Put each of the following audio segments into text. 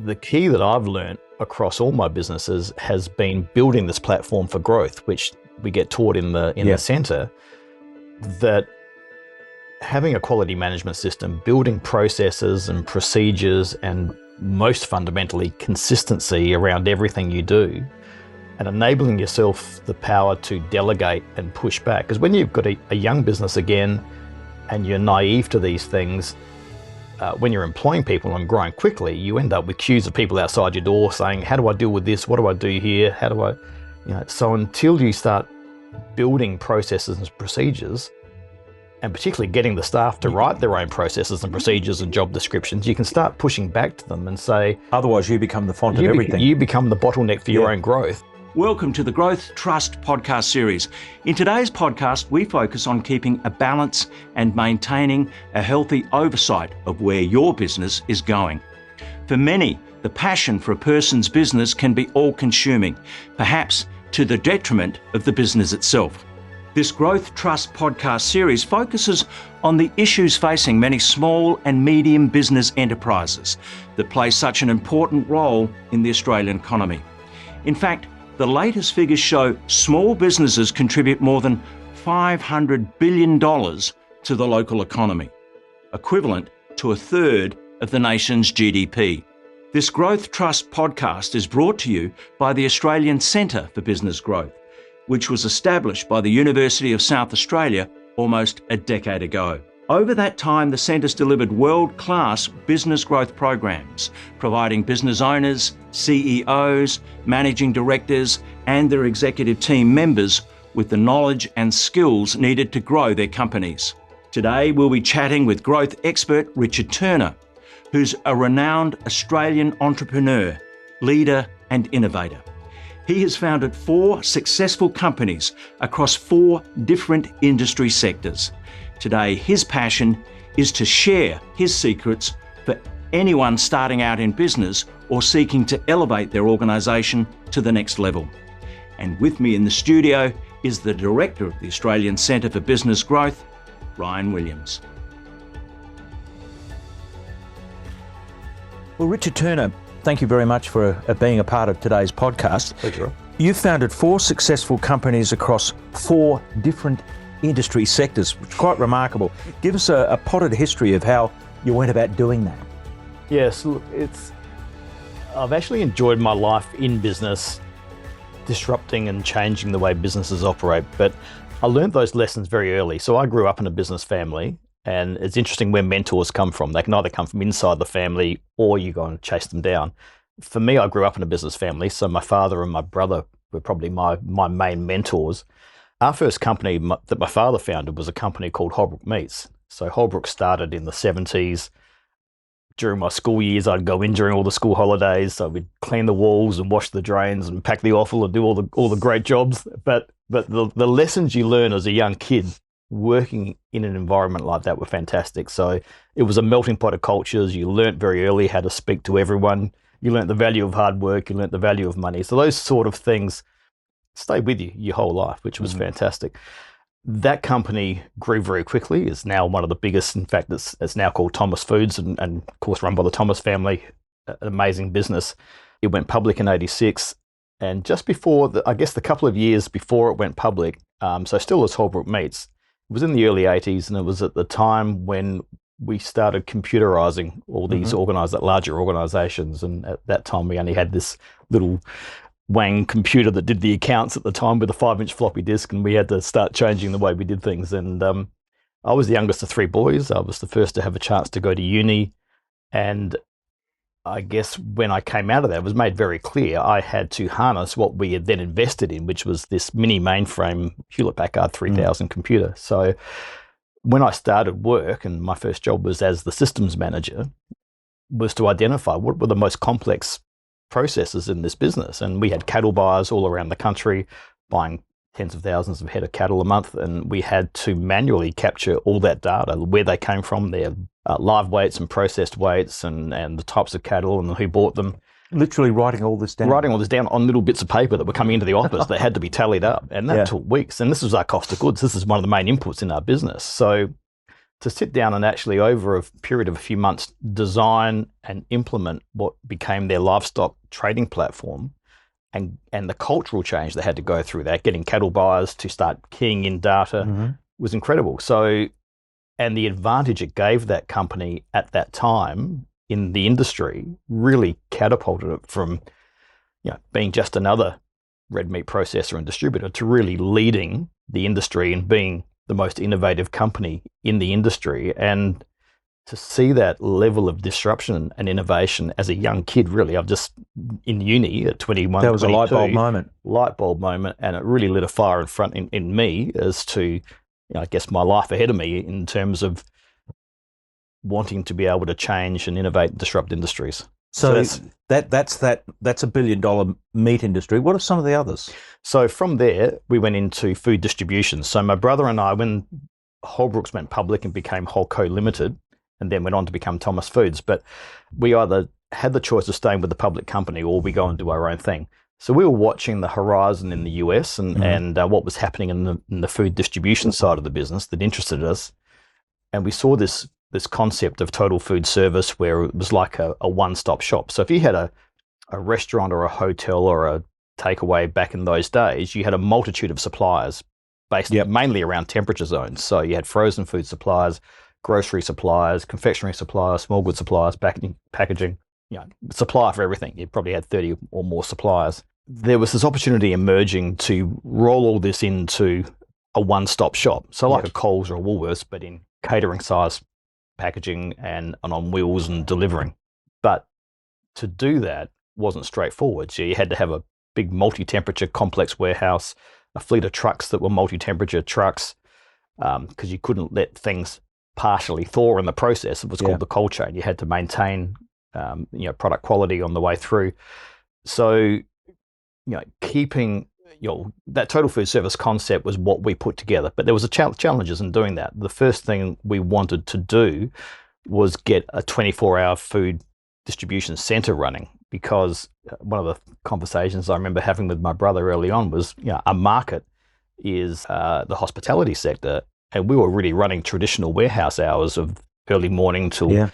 The key that I've learned across all my businesses has been building this platform for growth, which we get taught in the centre, that having a quality management system, building processes and procedures, and most fundamentally consistency around everything you do, and enabling yourself the power to delegate and push back. Because when you've got a young business again and you're naive to these things, when you're employing people and growing quickly, you end up with queues of people outside your door saying, how do I deal with this? What do I do here? How do I, so until you start building processes and procedures, and particularly getting the staff to write their own processes and procedures and job descriptions, you can start pushing back to them and say, otherwise you become the font of everything. You become the bottleneck for your own growth. Welcome to the Growth Trust podcast series. In today's podcast, we focus on keeping a balance and maintaining a healthy oversight of where your business is going. For many, the passion for a person's business can be all-consuming, perhaps to the detriment of the business itself. This Growth Trust podcast series focuses on the issues facing many small and medium business enterprises that play such an important role in the Australian economy. In fact, the latest figures show small businesses contribute more than $500 billion to the local economy, equivalent to a third of the nation's GDP. This Growth Trust podcast is brought to you by the Australian Centre for Business Growth, which was established by the University of South Australia almost a decade ago. Over that time, the Centre's delivered world-class business growth programs, providing business owners, CEOs, managing directors, and their executive team members with the knowledge and skills needed to grow their companies. Today, we'll be chatting with growth expert Richard Turner, who's a renowned Australian entrepreneur, leader, and innovator. He has founded 4 successful companies across 4 different industry sectors. Today, his passion is to share his secrets for anyone starting out in business or seeking to elevate their organisation to the next level. And with me in the studio is the Director of the Australian Centre for Business Growth, Ryan Williams. Well, Richard Turner, thank you very much for being a part of today's podcast. Pleasure. You've founded 4 successful companies across 4 different industry sectors, which is quite remarkable. Give us a potted history of how you went about doing that. Yes, look, I've actually enjoyed my life in business, disrupting and changing the way businesses operate, but I learned those lessons very early. So I grew up in a business family, and it's interesting where mentors come from. They can either come from inside the family or you go and chase them down. For me, I grew up in a business family, so my father and my brother were probably my main mentors. Our first company that my father founded was a company called Holbrook Meats. So Holbrook started in the 70s. During my school years, I'd go in during all the school holidays. So we'd clean the walls and wash the drains and pack the offal and do all the great jobs. But the lessons you learn as a young kid working in an environment like that were fantastic. So it was a melting pot of cultures. You learnt very early how to speak to everyone. You learnt the value of hard work. You learnt the value of money. So those sort of things stay with you your whole life, which was fantastic. That company grew very quickly. It's now one of the biggest. In fact, it's now called Thomas Foods and of course run by the Thomas family, an amazing business. It went public in 86. And just before, the couple of years before it went public, so still as Holbrook Meats, it was in the early 80s, and it was at the time when we started computerizing all these larger organizations. And at that time, we only had this little Wang computer that did the accounts at the time with a 5-inch floppy disk, and we had to start changing the way we did things. And I was the youngest of 3 boys. I was the first to have a chance to go to uni. And I guess when I came out of that, it was made very clear I had to harness what we had then invested in, which was this mini mainframe Hewlett-Packard 3000 computer. So when I started work, and my first job was as the systems manager, was to identify what were the most complex processes in this business. And we had cattle buyers all around the country buying tens of thousands of head of cattle a month, and we had to manually capture all that data, where they came from, their live weights and processed weights, and the types of cattle and who bought them. Literally writing all this down on little bits of paper that were coming into the office that had to be tallied up, and that took weeks. And this was our cost of goods. This is one of the main inputs in our business. So to sit down and actually over a period of a few months design and implement what became their livestock trading platform, and the cultural change they had to go through that, getting cattle buyers to start keying in data was incredible. So, and the advantage it gave that company at that time in the industry really catapulted it from, being just another red meat processor and distributor to really leading the industry and being the most innovative company in the industry. And to see that level of disruption and innovation as a young kid, really, I've just in uni at 21, that was 22, a light bulb moment. And it really lit a fire in me as to, I guess, my life ahead of me in terms wanting to be able to change and innovate and disrupt industries. So that's a $1 billion meat industry. What are some of the others? So from there, we went into food distribution. So my brother and I, when Holbrooks went public and became Holco Limited, and then went on to become Thomas Foods, but we either had the choice of staying with the public company or we go and do our own thing. So we were watching the horizon in the US and what was happening in the food distribution side of the business that interested us. And we saw this concept of total food service where it was like a one-stop shop. So if you had a restaurant or a hotel or a takeaway back in those days, you had a multitude of suppliers based mainly around temperature zones. So you had frozen food suppliers, grocery suppliers, confectionery suppliers, small goods suppliers, packaging, supplier for everything. You probably had 30 or more suppliers. There was this opportunity emerging to roll all this into a one-stop shop. So like a Coles or a Woolworths, but in catering size packaging and on wheels and delivering. But to do that wasn't straightforward. So you had to have a big multi-temperature complex warehouse, a fleet of trucks that were multi-temperature trucks, because you couldn't let things partially thaw in the process. It was called the cold chain. You had to maintain, product quality on the way through. So, keeping, that total food service concept was what we put together. But there was challenges in doing that. The first thing we wanted to do was get a 24-hour food distribution center running, because one of the conversations I remember having with my brother early on was, our market is the hospitality sector. And we were really running traditional warehouse hours of early morning till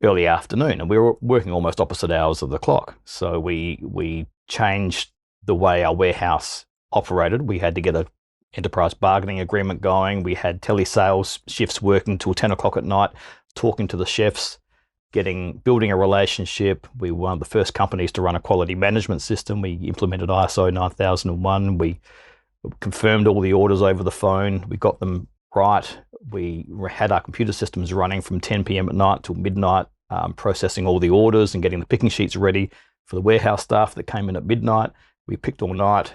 early afternoon, and we were working almost opposite hours of the clock. So we changed the way our warehouse operated. We had to get an enterprise bargaining agreement going. We had telesales shifts working till 10 o'clock at night, talking to the chefs, building a relationship. We were one of the first companies to run a quality management system. We implemented ISO 9001. We confirmed all the orders over the phone. We got them right. We had our computer systems running from 10 p.m. at night till midnight, processing all the orders and getting the picking sheets ready for the warehouse staff that came in at midnight. We picked all night.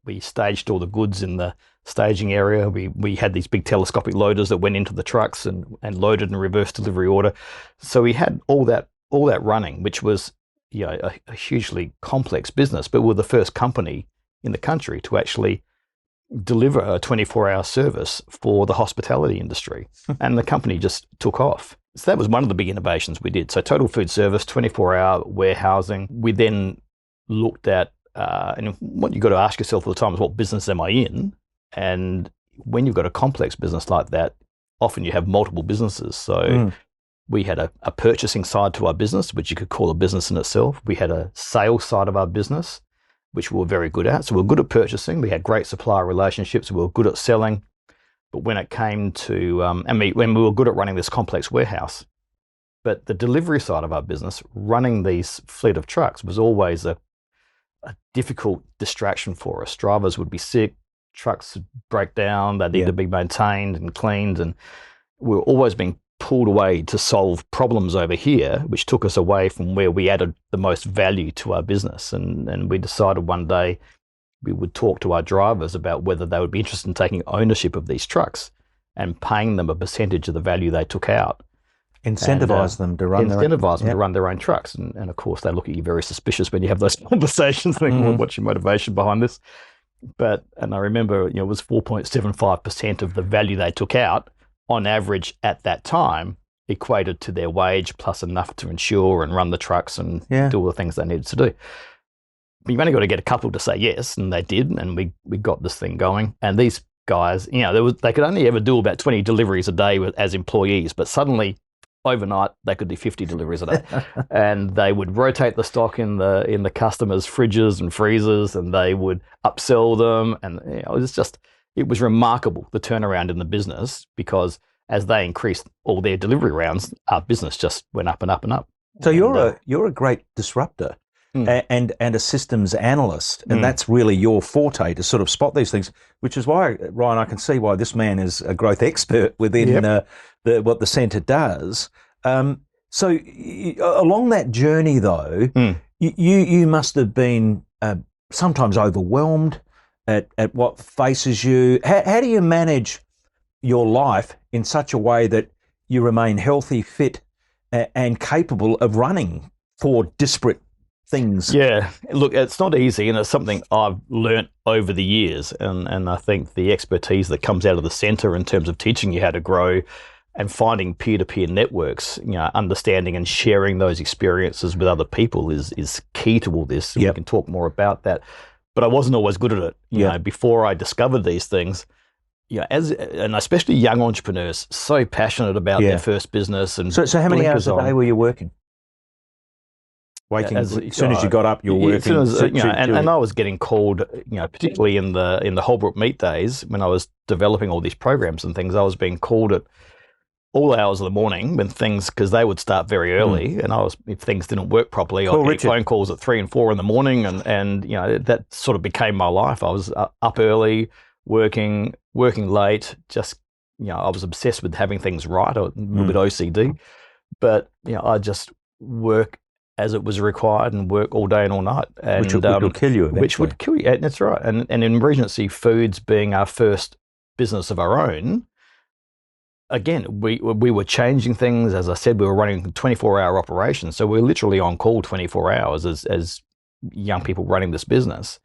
We staged all the goods in the staging area. We had these big telescopic loaders that went into the trucks and loaded and reverse delivery order. So we had all that running, which was a hugely complex business, but we're the first company in the country to actually deliver a 24-hour service for the hospitality industry. And the company just took off. So that was one of the big innovations we did. So total food service, 24-hour warehousing. We then looked at, and what you've got to ask yourself all the time is, what business am I in? And when you've got a complex business like that, often you have multiple businesses. So we had a purchasing side to our business, which you could call a business in itself. We had a sales side of our business, which we were very good at. So we were good at purchasing. We had great supplier relationships. We were good at selling. But when it came to, when we were good at running this complex warehouse, but the delivery side of our business, running these fleet of trucks, was always a difficult distraction for us. Drivers would be sick, trucks would break down, they need to be maintained and cleaned. And we were always being pulled away to solve problems over here, which took us away from where we added the most value to our business. And we decided one day we would talk to our drivers about whether they would be interested in taking ownership of these trucks and paying them a percentage of the value they took out. Incentivize them to run to run their own trucks. And of course, they look at you very suspicious when you have those conversations, thinking, well, what's your motivation behind this? And I remember, it was 4.75% of the value they took out on average at that time, equated to their wage plus enough to insure and run the trucks and do all the things they needed to do. But you've only got to get a couple to say yes, and they did, and we got this thing going. And these guys, they could only ever do about 20 deliveries a day as employees, but suddenly overnight they could do 50 deliveries a day. And they would rotate the stock in the customers' fridges and freezers, and they would upsell them. And it was remarkable, the turnaround in the business, because as they increased all their delivery rounds, our business just went up and up and up. So you're a great disruptor and a systems analyst, and that's really your forte, to sort of spot these things, which is why, Ryan, I can see why this man is a growth expert within what the centre does. So along that journey, though, you must have been sometimes overwhelmed at what faces you. How do you manage your life in such a way that you remain healthy, fit, and capable of running 4 disparate things? Yeah, look, it's not easy, and it's something I've learnt over the years. And I think the expertise that comes out of the centre in terms of teaching you how to grow and finding peer-to-peer networks, understanding and sharing those experiences with other people is key to all this. We can talk more about that. But I wasn't always good at it. You know, before I discovered these things, and especially young entrepreneurs, so passionate about their first business. And so how many hours a day were you working? Waking as soon as you got up, you were working. And I was getting called, particularly in the Holbrook meat days when I was developing all these programs and things. I was being called at all hours of the morning because they would start very early, and if things didn't work properly, I'd get phone calls at 3 and 4 in the morning, and that sort of became my life. I was up early, working late. Just I was obsessed with having things right, a little bit OCD, but I just work as it was required and work all day and all night, and which will kill you eventually. Which would kill you. And that's right. And in Regency Foods being our first business of our own, again, we were changing things. As I said, we were running 24-hour operations, so we're literally on call 24 hours as young people running this business.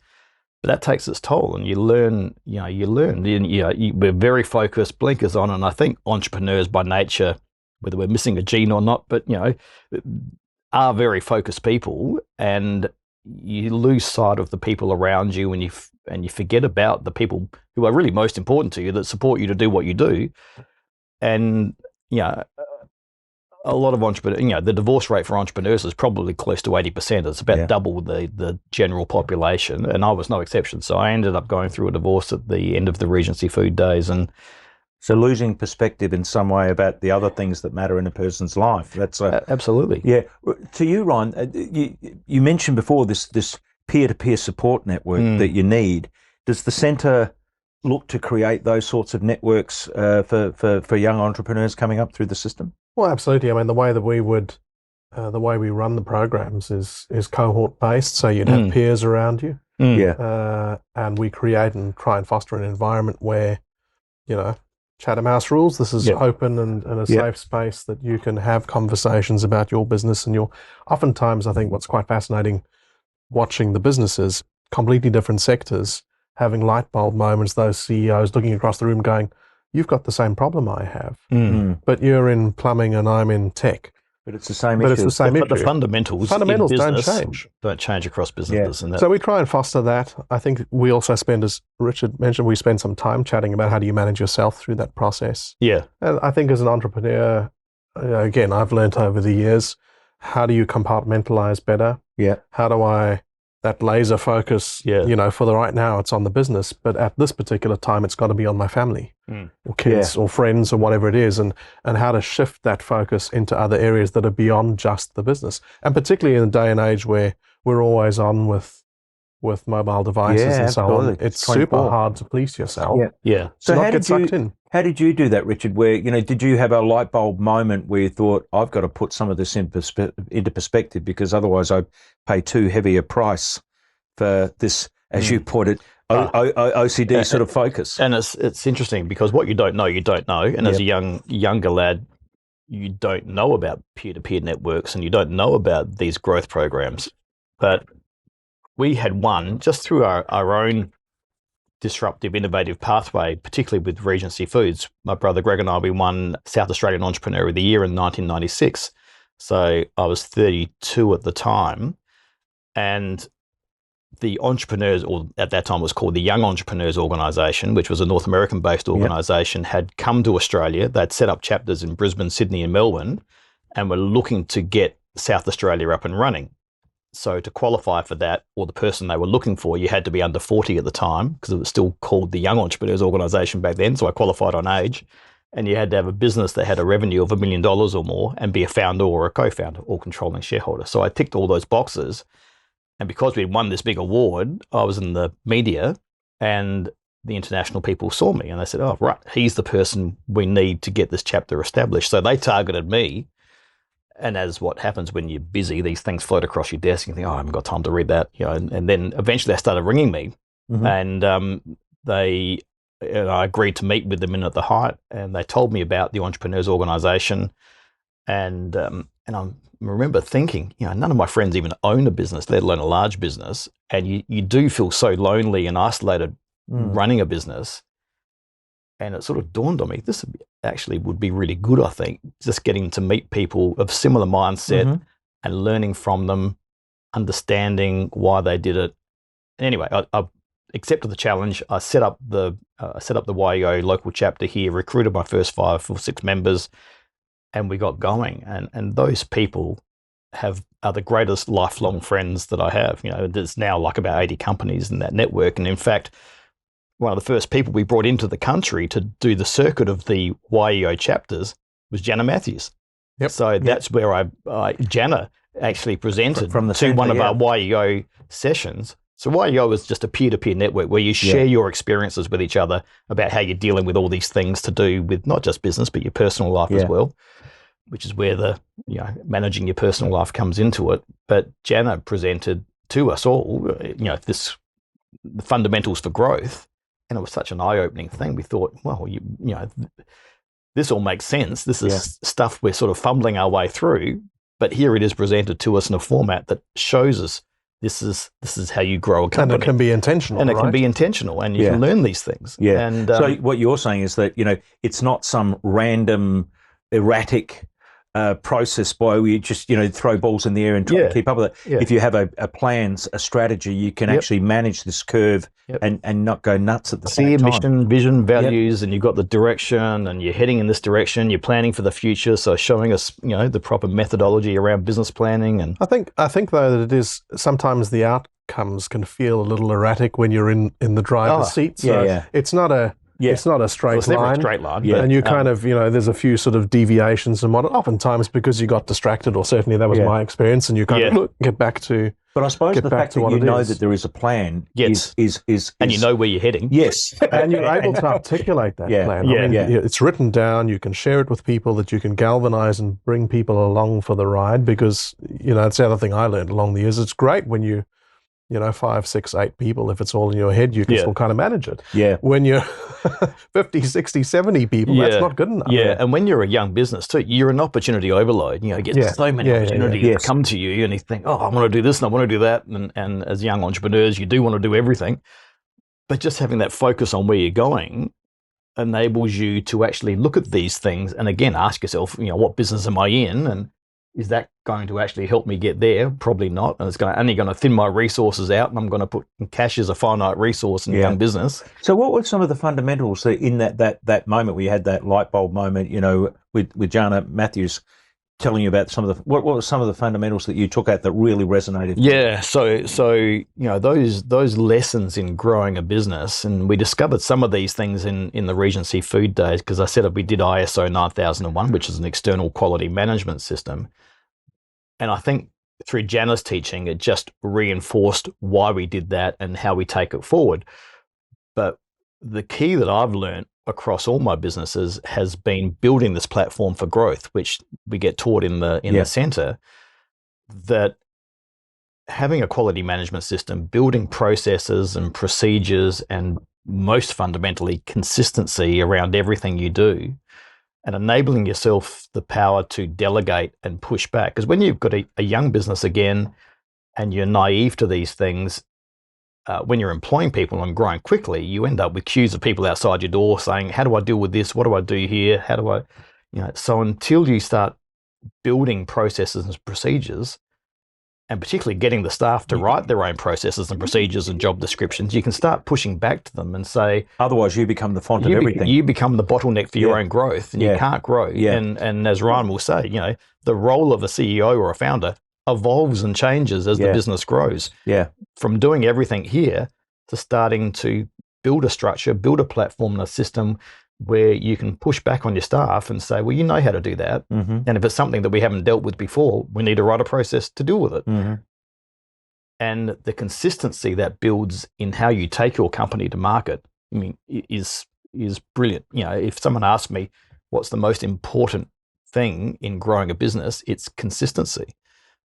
But that takes its toll, and you learn. We're very focused, blinkers on, and I think entrepreneurs by nature, whether we're missing a gene or not, but are very focused people, and you lose sight of the people around you, and you forget about the people who are really most important to you, that support you to do what you do. And a lot of entrepreneurs, the divorce rate for entrepreneurs is probably close to 80%. It's about double the general population, and I was no exception. So I ended up going through a divorce at the end of the Regency Food days, and so losing perspective in some way about the other things that matter in a person's life. That's absolutely. Yeah. To you, Ryan, you mentioned before this peer-to-peer support network that you need. Does the centre look to create those sorts of networks for young entrepreneurs coming up through the system? Well, absolutely. I mean, the way that we run the programs is cohort based. So you'd have peers around you, and we create and try and foster an environment where, Chatham House rules. This is open and a safe space that you can have conversations about your business and oftentimes, I think what's quite fascinating watching the businesses, completely different sectors, having light bulb moments, those CEOs looking across the room going, you've got the same problem I have, but you're in plumbing and I'm in tech. But it's the same issue. But the fundamentals don't change across businesses. So we try and foster that. I think we also spend, as Richard mentioned, we spend some time chatting about how do you manage yourself through that process. Yeah. And I think as an entrepreneur, again, I've learned over the years, how do you compartmentalize better? Yeah. How do that laser focus, for the right now, it's on the business, but at this particular time, it's got to be on my family or kids or friends or whatever it is, and how to shift that focus into other areas that are beyond just the business. And particularly in a day and age where we're always on with mobile devices and so on, it's 24. Super hard to police yourself. Yeah. So how did you do that, Richard? Where, did you have a light bulb moment where you thought, I've got to put some of this into perspective because otherwise I pay too heavy a price for this, as you put it, OCD sort of focus? And it's interesting because what you don't know, you don't know. And as a younger lad, you don't know about peer-to-peer networks and you don't know about these growth programs. But we had one just through our own disruptive, innovative pathway, particularly with Regency Foods. My brother Greg and I, we won South Australian Entrepreneur of the Year in 1996. So I was 32 at the time. And the entrepreneurs, or at that time it was called the Young Entrepreneurs Organisation, which was a North American-based organisation, had come to Australia. They'd set up chapters in Brisbane, Sydney and Melbourne, and were looking to get South Australia up and running. So to qualify for that, or the person they were looking for, you had to be under 40 at the time, because it was still called the Young Entrepreneurs Organisation back then. So I qualified on age. And you had to have a business that had a revenue of $1 million or more and be a founder or a co-founder or controlling shareholder. So I ticked all those boxes. And because we'd won this big award, I was in the media and the international people saw me and they said, oh, right, he's the person we need to get this chapter established. So they targeted me. And as what happens when you're busy, these things float across your desk and you think, oh, I haven't got time to read that. And then eventually they started ringing me and I agreed to meet with them in at the height, and they told me about the Entrepreneurs Organisation, and I remember thinking, none of my friends even own a business, let alone a large business, and you do feel so lonely and isolated running a business, and it sort of dawned on me, this actually would be really good, I think, just getting to meet people of similar mindset and learning from them, understanding why they did it. And anyway, I accepted the challenge. I set up the YEO local chapter here, recruited my first 5 or 6 members, and we got going. And those people are the greatest lifelong friends that I have. There's now like about 80 companies in that network. And in fact, one of the first people we brought into the country to do the circuit of the YEO chapters was Jana Matthews. Yep. So that's where Jana actually presented from one of our YEO sessions. So YEO is just a peer-to-peer network where you share your experiences with each other about how you're dealing with all these things to do with not just business, but your personal life as well, which is where the managing your personal life comes into it. But Jana presented to us all, the fundamentals for growth, and it was such an eye-opening thing. We thought, well, this all makes sense. This is stuff we're sort of fumbling our way through, but here it is presented to us in a format that shows us this is how you grow a company. And it can be intentional, and it can be intentional, and you can learn these things. Yeah. And so what you're saying is that it's not some random, erratic process by where you just throw balls in the air and try to keep up with it. Yeah. If you have a plan, a strategy, you can actually manage this curve and not go nuts at the same time. Mission, vision, values, and you've got the direction, and you're heading in this direction. You're planning for the future, so showing us the proper methodology around business planning. And I think though that it is sometimes the outcomes can feel a little erratic when you're in the driver's seat. So it's not a It's not a straight line. Never a straight line. Yeah. And you kind of, there's a few sort of deviations and oftentimes because you got distracted, or certainly that was my experience, and you kind of get back to. But I suppose the fact that you know that there is a plan is and you know where you're heading. Yes. And you're able to articulate that plan. I mean, it's written down, you can share it with people, that you can galvanize and bring people along for the ride, because, it's the other thing I learned along the years. It's great when you 5, 6, 8 people, if it's all in your head, you can still kind of manage it. Yeah. When you're 50, 60, 70 people, that's not good enough. Yeah. And when you're a young business too, you're an opportunity overload. You get so many opportunities that come to you, and you think, oh, I want to do this and I want to do that. And as young entrepreneurs, you do want to do everything. But just having that focus on where you're going enables you to actually look at these things and again, ask yourself, what business am I in? And is that going to actually help me get there? Probably not. And it's only going to thin my resources out, and I'm going to put cash as a finite resource in a young business. So what were some of the fundamentals in that moment where you had that light bulb moment, with Jana Matthews telling you about what were some of the fundamentals that you took out that really resonated? Yeah. So those lessons in growing a business, and we discovered some of these things in the Regency Food Days, because I said we did ISO 9001, which is an external quality management system. And I think through Jana's teaching, it just reinforced why we did that and how we take it forward. But the key that I've learned across all my businesses has been building this platform for growth, which we get taught in the center, that having a quality management system, building processes and procedures, and most fundamentally consistency around everything you do, and enabling yourself the power to delegate and push back. Because when you've got a young business again, and you're naive to these things, when you're employing people and growing quickly, you end up with queues of people outside your door saying, how do I deal with this? What do I do here? How do I, so until you start building processes and procedures and particularly getting the staff to write their own processes and procedures and job descriptions, you can start pushing back to them and say, otherwise you become the font of everything. You become the bottleneck for your own growth, and you can't grow. Yeah. And as Ryan will say, the role of a CEO or a founder evolves and changes as the business grows. Yeah. From doing everything here to starting to build a structure, build a platform and a system where you can push back on your staff and say, well, you know how to do that. Mm-hmm. And if it's something that we haven't dealt with before, we need to write a process to deal with it. Mm-hmm. And the consistency that builds in how you take your company to market, I mean, is brilliant. If someone asks me what's the most important thing in growing a business, it's consistency.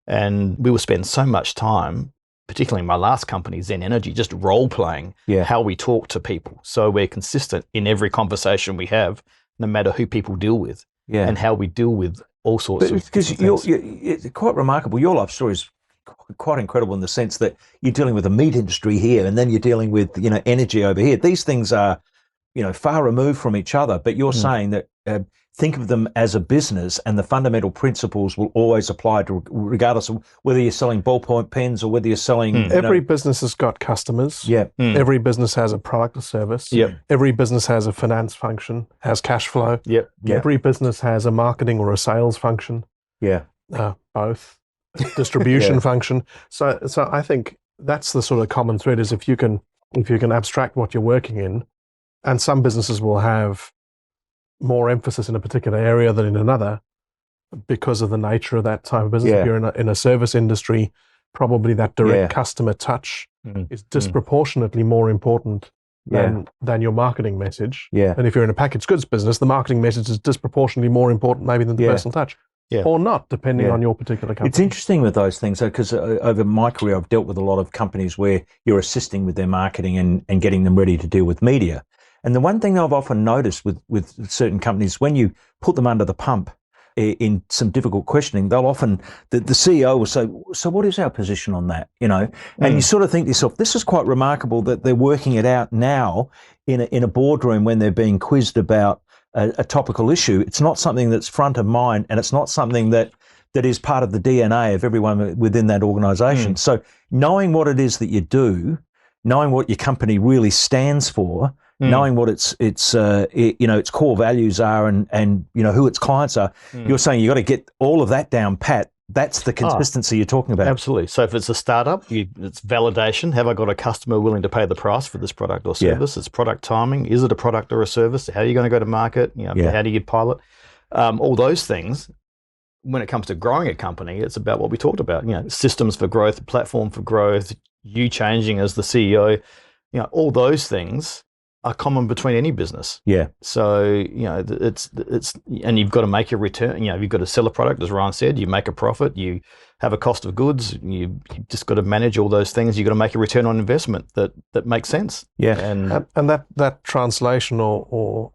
And we will spend so much time, particularly in my last company, Zen Energy, just role playing how we talk to people. So we're consistent in every conversation we have, no matter who people deal with, and how we deal with all sorts of because things. it's quite remarkable. Your life story is quite incredible in the sense that you're dealing with the meat industry here, and then you're dealing with energy over here. These things are far removed from each other, but you're saying that think of them as a business, and the fundamental principles will always apply to, regardless of whether you're selling ballpoint pens or whether you're selling. Every business has got customers. Yeah. Every business has a product or service. Yep. Every business has a finance function, has cash flow. Yep. Every business has a marketing or a sales function. Yeah. Both. Distribution function. So I think that's the sort of common thread, is if you can abstract what you're working in, and some businesses will have more emphasis in a particular area than in another because of the nature of that type of business. If you're in a service industry, probably that direct customer touch is disproportionately more important than your marketing message. And if you're in a packaged goods business, the marketing message is disproportionately more important maybe than the personal touch. Or not, depending on your particular company. It's interesting with those things, because over my career, I've dealt with a lot of companies where you're assisting with their marketing and getting them ready to deal with media. And the one thing I've often noticed with certain companies, when you put them under the pump in some difficult questioning, they'll often, the CEO will say, so what is our position on that? And you sort of think to yourself, this is quite remarkable that they're working it out now in a boardroom when they're being quizzed about a topical issue. It's not something that's front of mind, and it's not something that is part of the DNA of everyone within that organization. So knowing what it is that you do, knowing what your company really stands for, knowing what its core values are, and who its clients are, you're saying you got to get all of that down pat. That's the consistency you're talking about. Absolutely. So if it's a startup, it's validation. Have I got a customer willing to pay the price for this product or service? It's product timing. Is it a product or a service? How are you going to go to market? How do you pilot? All those things. When it comes to growing a company, it's about what we talked about. Systems for growth, platform for growth, you changing as the CEO. All those things are common between any business. Yeah. So, it's and you've got to make a return. You've got to sell a product, as Ryan said, you make a profit, you have a cost of goods, you just got to manage all those things. You've got to make a return on investment that makes sense. Yeah. And that translation or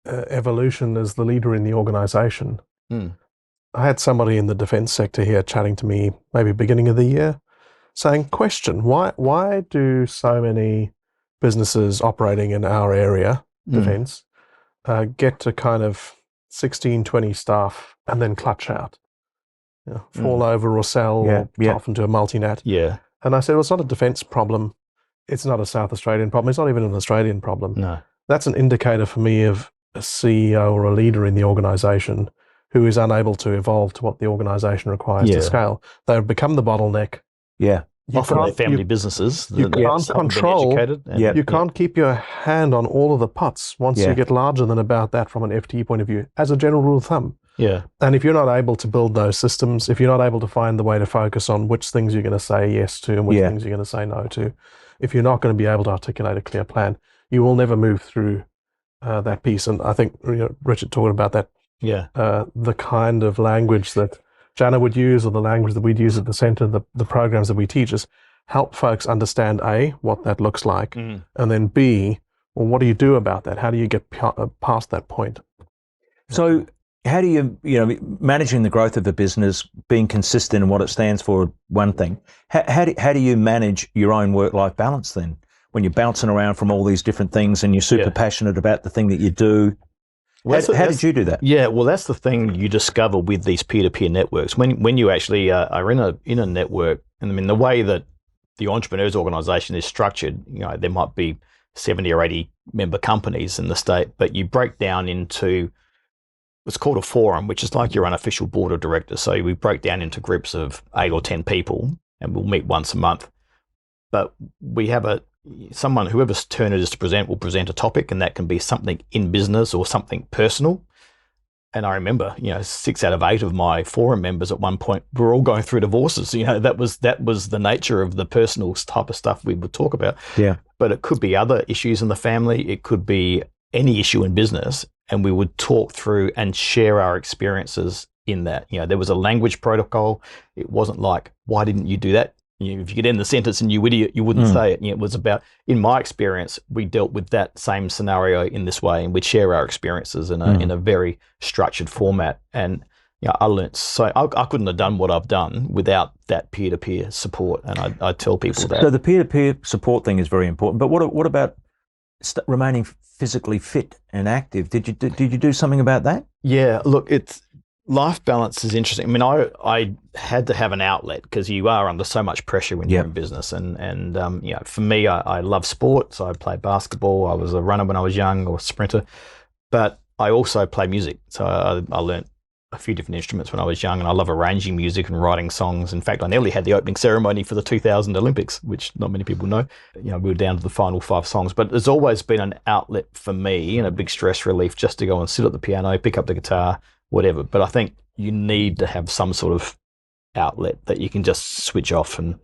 evolution as the leader in the organization. I had somebody in the defense sector here chatting to me maybe beginning of the year saying, question, why do so many businesses operating in our area, defense, get to kind of 16, 20 staff and then clutch out, fall over or sell or off into a multinat. Yeah. And I said, well, it's not a defense problem. It's not a South Australian problem. It's not even an Australian problem. No. That's an indicator for me of a CEO or a leader in the organization who is unable to evolve to what the organization requires to scale. They've become the bottleneck. Yeah. Often they're family businesses. You can't control. You can't keep your hand on all of the pots once you get larger than about that from an FTE point of view, as a general rule of thumb. Yeah. And if you're not able to build those systems, if you're not able to find the way to focus on which things you're going to say yes to and which things you're going to say no to, if you're not going to be able to articulate a clear plan, you will never move through that piece. And I think Richard talked about that. Yeah. The kind of language that Jana would use, or the language that we'd use at the center, the programs that we teach, is help folks understand A, what that looks like, and then B, well, what do you do about that? How do you get past that point? So how do you, managing the growth of a business, being consistent in what it stands for, one thing. How do you manage your own work-life balance then? When you're bouncing around from all these different things and you're super passionate about the thing that you do? How did you do that? Yeah, well, that's the thing you discover with these peer-to-peer networks. When you actually are in a network, and I mean the way that the entrepreneurs organization is structured, there might be 70 or 80 member companies in the state, but you break down into what's called a forum, which is like your unofficial board of directors. So we break down into groups of 8 or 10 people, and we'll meet once a month. But we have whoever's turn it is to present will present a topic, and that can be something in business or something personal. And I remember, 6 out of 8 of my forum members at one point were all going through divorces. That was the nature of the personal type of stuff we would talk about. Yeah. But it could be other issues in the family. It could be any issue in business, and we would talk through and share our experiences in that. There was a language protocol. It wasn't like, why didn't you do that? If you could end the sentence and you idiot, you wouldn't say it. It was about, in my experience, we dealt with that same scenario in this way, and we'd share our experiences in a very structured format. And I learned I couldn't have done what I've done without that peer-to-peer support. And I tell people that. So the peer-to-peer support thing is very important. But what about remaining physically fit and active? Did you do something about that? Yeah, look, life balance is interesting. I mean, I had to have an outlet because you are under so much pressure when you're in business. And for me, I love sport. So I played basketball. I was a runner when I was young, or a sprinter. But I also play music. So I learned a few different instruments when I was young, and I love arranging music and writing songs. In fact, I nearly had the opening ceremony for the 2000 Olympics, which not many people know. We were down to the final 5 songs. But there's always been an outlet for me and a big stress relief just to go and sit at the piano, pick up the guitar, whatever. But I think you need to have some sort of outlet that you can just switch off. And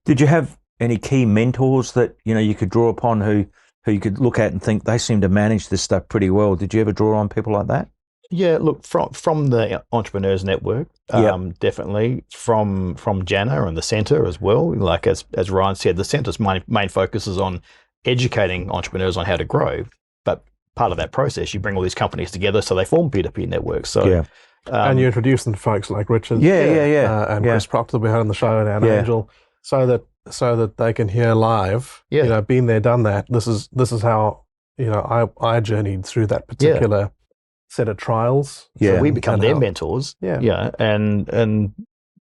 did you have any key mentors that you could draw upon who you could look at and think they seem to manage this stuff pretty well? Did you ever draw on people like that? Yeah, look, from the Entrepreneurs Network, definitely from Jana and the Centre as well. Like as Ryan said, the Centre's main focus is on educating entrepreneurs on how to grow. But part of that process, you bring all these companies together so they form peer-to-peer networks. So, and you introduce them to folks like Richard, and Chris Proctor will be on the show, and Anne Angel, so that they can hear live. Been there, done that. This is how I journeyed through that particular set of trials. So we become their mentors. And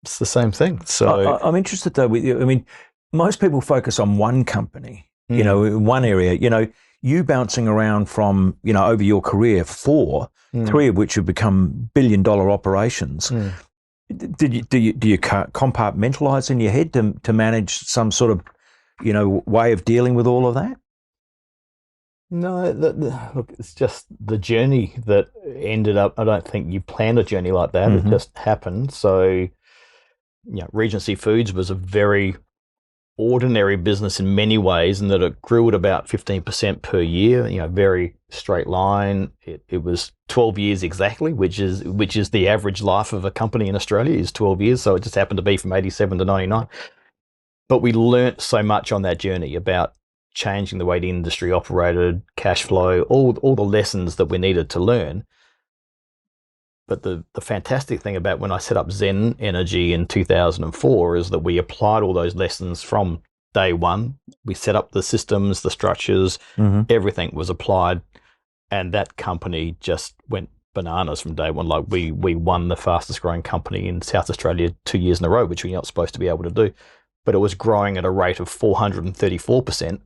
it's the same thing. So I'm interested though. I mean, most people focus on one company, in one area. You bouncing around from, over your career, 4, 3 of which have become billion-dollar operations. Do you compartmentalize in your head to manage some sort of, way of dealing with all of that? No, look, it's just the journey that ended up. I don't think you planned a journey like that. It just happened. So, Regency Foods was a very ordinary business in many ways, in that it grew at about 15% per year, very straight line. It was 12 years exactly, which is the average life of a company in Australia is 12 years. So it just happened to be from 87 to 99. But we learnt so much on that journey about changing the way the industry operated, cash flow, all the lessons that we needed to learn. But the fantastic thing about when I set up Zen Energy in 2004 is that we applied all those lessons from day one. We set up the systems, the structures, everything was applied, and that company just went bananas from day one. Like we won the fastest growing company in South Australia 2 years in a row, which we're not supposed to be able to do. But it was growing at a rate of 434%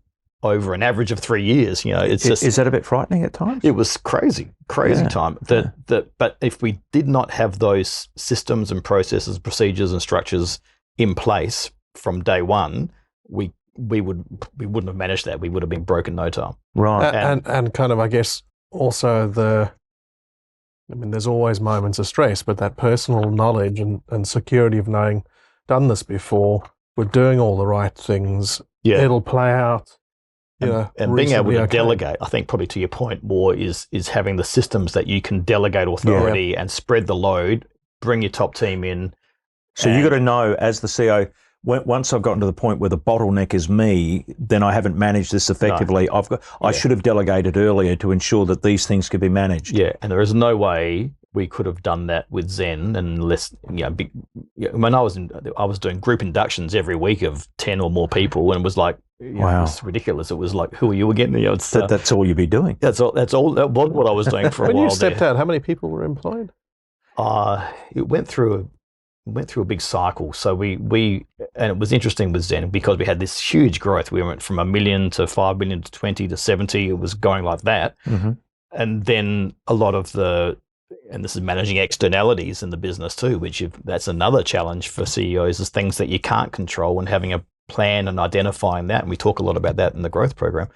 over an average of 3 years. Is that a bit frightening at times? It was crazy time. But if we did not have those systems and processes, procedures and structures in place from day one, we wouldn't have managed that. We would have been broke in no time. Right. And kind of, I guess, also there's always moments of stress, but that personal knowledge and security of knowing, done this before, we're doing all the right things. It'll play out. And being able to delegate, I think probably to your point more, is having the systems that you can delegate authority and spread the load, bring your top team in. So you got to know, as the CEO, once I've gotten to the point where the bottleneck is me, then I haven't managed this effectively. I should have delegated earlier to ensure that these things could be managed. Yeah, and there is no way we could have done that with Zen and less, when I was doing group inductions every week of 10 or more people, and it was like, wow, it's ridiculous. It was like, who are you again? That's all you'd be doing. That was what I was doing for a while. When you stepped out, how many people were employed? It went through a big cycle. So we and it was interesting with Zen because we had this huge growth. We went from 1 million to 5 million to 20 to 70. It was going like that. Mm-hmm. And then a lot of and this is managing externalities in the business too, that's another challenge for CEOs, is things that you can't control, and having a plan and identifying that. And we talk a lot about that in the growth program.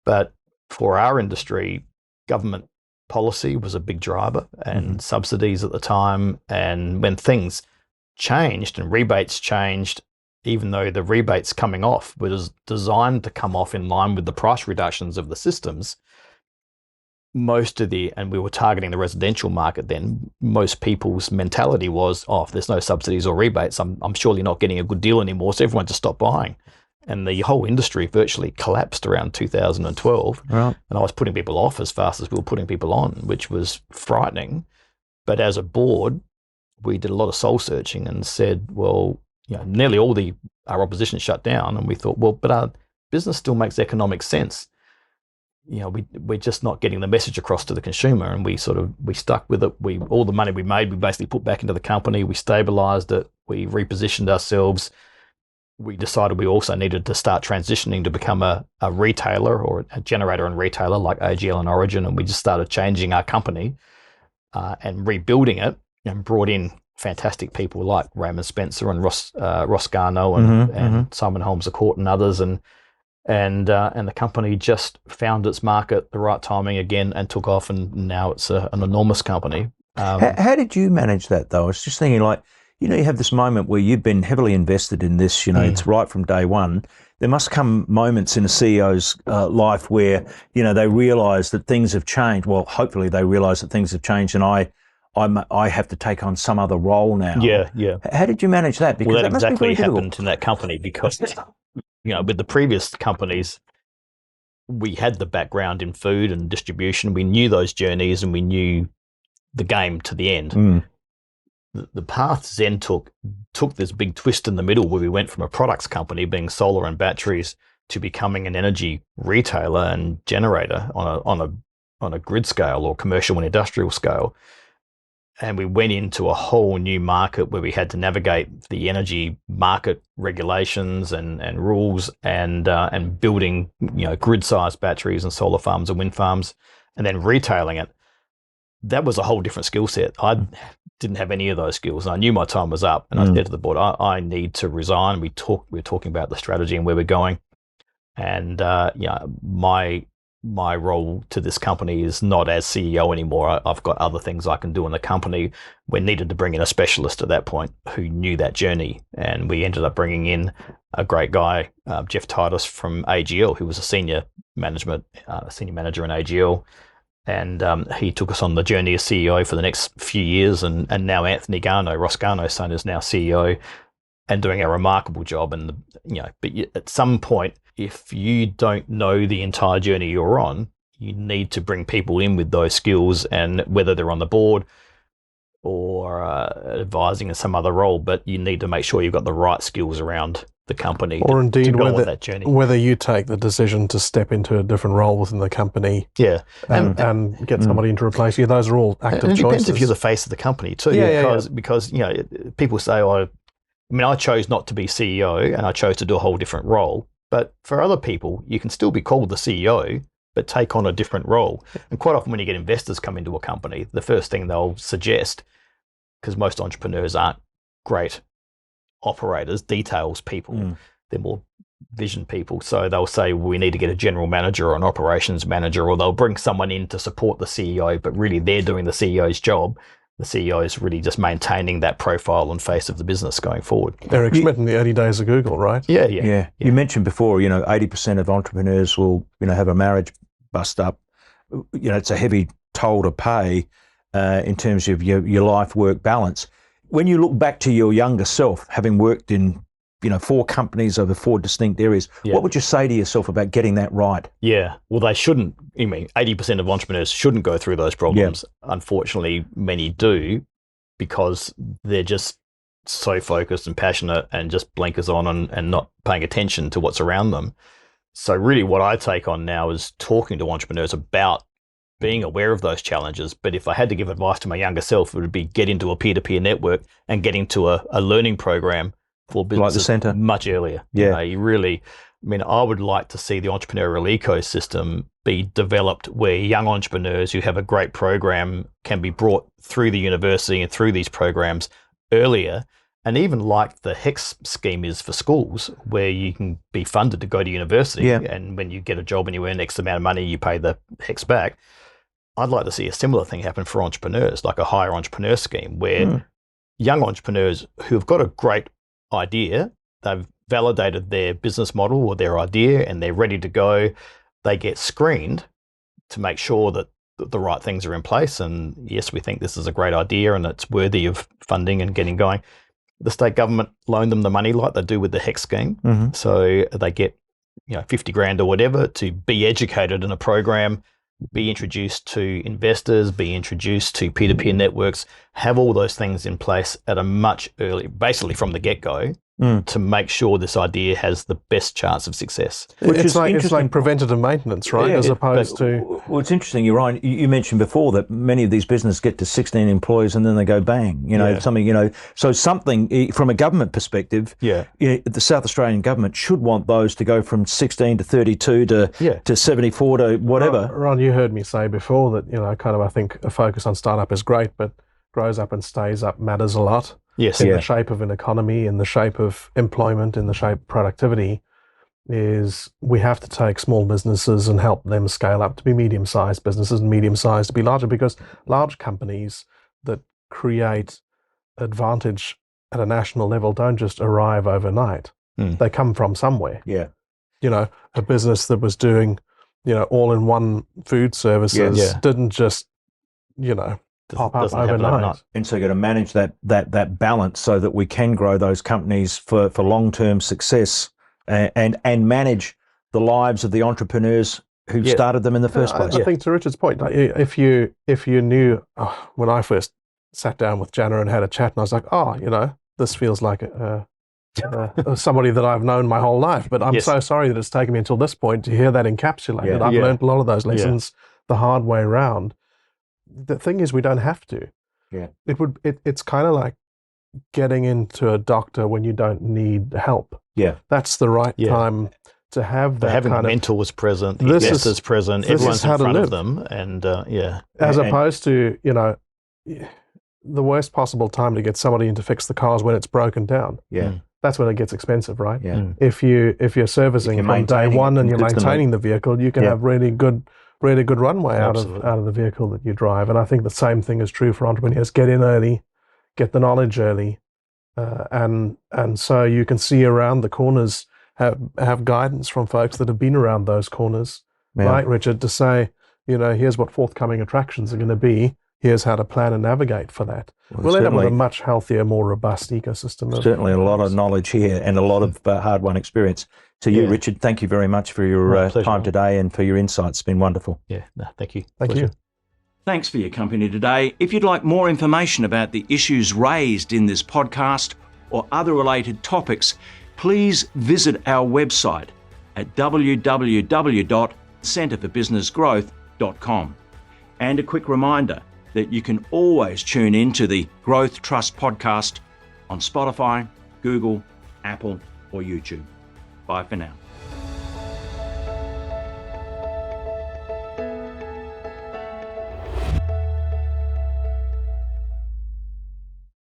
But for our industry, government policy was a big driver, and subsidies at the time. And when things changed and rebates changed, even though the rebates coming off was designed to come off in line with the price reductions of the systems, and we were targeting the residential market then, most people's mentality was, if there's no subsidies or rebates, I'm surely not getting a good deal anymore, so everyone just stopped buying. And the whole industry virtually collapsed around 2012. Right. And I was putting people off as fast as we were putting people on, which was frightening. But as a board, we did a lot of soul searching and said, well, nearly all our opposition shut down, and we thought, well, but our business still makes economic sense. We're just not getting the message across to the consumer, and we stuck with it. All the money we made, we basically put back into the company. We stabilized it. We repositioned ourselves. We decided we also needed to start transitioning to become a retailer, or a generator and retailer like AGL and Origin, and we just started changing our company and rebuilding it, and brought in fantastic people like Raymond Spencer and Ross Garno and Simon Holmes à Court and others, and the company just found its market at the right timing again and took off, and now it's an enormous company. How did you manage that, though? I was just thinking, you have this moment where you've been heavily invested in this, it's right from day one. There must come moments in a CEO's life where, they realise that things have changed. Well, hopefully they realise that things have changed, and I have to take on some other role now. Yeah. How did you manage that? Because that must be exactly difficult. happened in that company because, with the previous companies, we had the background in food and distribution. We knew those journeys, and we knew the game to the end. The path Zen took this big twist in the middle, where we went from a products company being solar and batteries to becoming an energy retailer and generator on a grid scale or commercial and industrial scale. And we went into a whole new market where we had to navigate the energy market regulations and rules and building grid-sized batteries and solar farms and wind farms, and then retailing it. That was a whole different skill set. I didn't have any of those skills. I knew my time was up, and I said to the board, I need to resign. We were talking about the strategy and where we're going, and my role to this company is not as CEO anymore. I've got other things I can do in the company. We needed to bring in a specialist at that point who knew that journey, and we ended up bringing in a great guy, Jeff Titus from AGL, who was a senior manager in AGL. And he took us on the journey as CEO for the next few years, and now Anthony Garno, Ross Garno's son, is now CEO and doing a remarkable job. And but at some point, if you don't know the entire journey you're on, you need to bring people in with those skills, and whether they're on the board or advising in some other role, but you need to make sure you've got the right skills around the company, or indeed to go on that journey. Whether you take the decision to step into a different role within the company, and get somebody in to replace you. Those are all active choices. It depends if you're the face of the company too, because people say, I chose not to be CEO and I chose to do a whole different role. But for other people, you can still be called the CEO, but take on a different role. And quite often when you get investors come into a company, the first thing they'll suggest, because most entrepreneurs aren't great operators, details people, they're more vision people. So they'll say, we need to get a general manager or an operations manager, or they'll bring someone in to support the CEO, but really they're doing the CEO's job. The CEO is really just maintaining that profile and face of the business going forward. Eric Schmidt in the early days of Google, right? Yeah. You mentioned before, 80% of entrepreneurs will, have a marriage bust up. It's a heavy toll to pay in terms of your life-work balance. When you look back to your younger self, having worked in 4 companies over 4 distinct areas. Yeah. What would you say to yourself about getting that right? Yeah, well, they shouldn't. 80% of entrepreneurs shouldn't go through those problems. Yeah. Unfortunately, many do because they're just so focused and passionate and just blinkers on and not paying attention to what's around them. So really what I take on now is talking to entrepreneurs about being aware of those challenges. But if I had to give advice to my younger self, it would be get into a peer-to-peer network and get into a learning program for businesses like the centre much earlier. Yeah. You really, I would like to see the entrepreneurial ecosystem be developed where young entrepreneurs who have a great program can be brought through the university and through these programs earlier. And even like the HEX scheme is for schools, where you can be funded to go to university. Yeah. And when you get a job and you earn X amount of money, you pay the HEX back. I'd like to see a similar thing happen for entrepreneurs, like a hire entrepreneur scheme, where young entrepreneurs who've got a great idea, they've validated their business model or their idea, and they're ready to go. They get screened to make sure that the right things are in place. And yes, we think this is a great idea and it's worthy of funding and getting going. The state government loan them the money like they do with the HEX scheme. Mm-hmm. So they get, 50 grand or whatever to be educated in a program, be introduced to investors, be introduced to peer-to-peer networks, have all those things in place at a much early, basically from the get-go, to make sure this idea has the best chance of success. It's like preventative maintenance, right? Yeah, as opposed to... Well, it's interesting, you're right. You mentioned before that many of these businesses get to 16 employees and then they go bang, So something from a government perspective, the South Australian government should want those to go from 16 to 32 to 74 to whatever. Ron, you heard me say before that, I think a focus on startup is great, but grows up and stays up matters a lot. Yes. In the shape of an economy, in the shape of employment, in the shape of productivity, is we have to take small businesses and help them scale up to be medium-sized businesses and medium-sized to be larger, because large companies that create advantage at a national level don't just arrive overnight. They come from somewhere. Yeah. A business that was doing, all-in-one food services didn't just, pop up overnight. And so you've got to manage that balance so that we can grow those companies for long-term success and manage the lives of the entrepreneurs who started them in the first place. I think to Richard's point, like, if you knew when I first sat down with Jana and had a chat, and I was like, this feels like somebody that I've known my whole life, but I'm so sorry that it's taken me until this point to hear that encapsulated. I've learned a lot of those lessons the hard way around. The thing is, we don't have to. Yeah. It's kind of like getting into a doctor when you don't need help. Yeah. That's the right time to have that. Having kind the of, mentors present, the investors present, everyone's in front of them, and as opposed to the worst possible time to get somebody in to fix the car is when it's broken down. Yeah. That's when it gets expensive, right? Yeah. If you're servicing from day one and you're maintaining the vehicle, you can have really good runway out of the vehicle that you drive. And I think the same thing is true for entrepreneurs. Get in early, get the knowledge early, and so you can see around the corners, have guidance from folks that have been around those corners, right, Richard, to say, here's what forthcoming attractions are going to be. Here's how to plan and navigate for that. We'll end up with a much healthier, more robust ecosystem. Certainly a lot of knowledge here and a lot of hard-won experience. To you, Richard, thank you very much for your time today and for your insights. It's been wonderful. Yeah, thank you. Thank you. Thanks for your company today. If you'd like more information about the issues raised in this podcast or other related topics, please visit our website at www.centreforbusinessgrowth.com. And a quick reminder that you can always tune in to the Growth Trust podcast on Spotify, Google, Apple, or YouTube. Bye for now.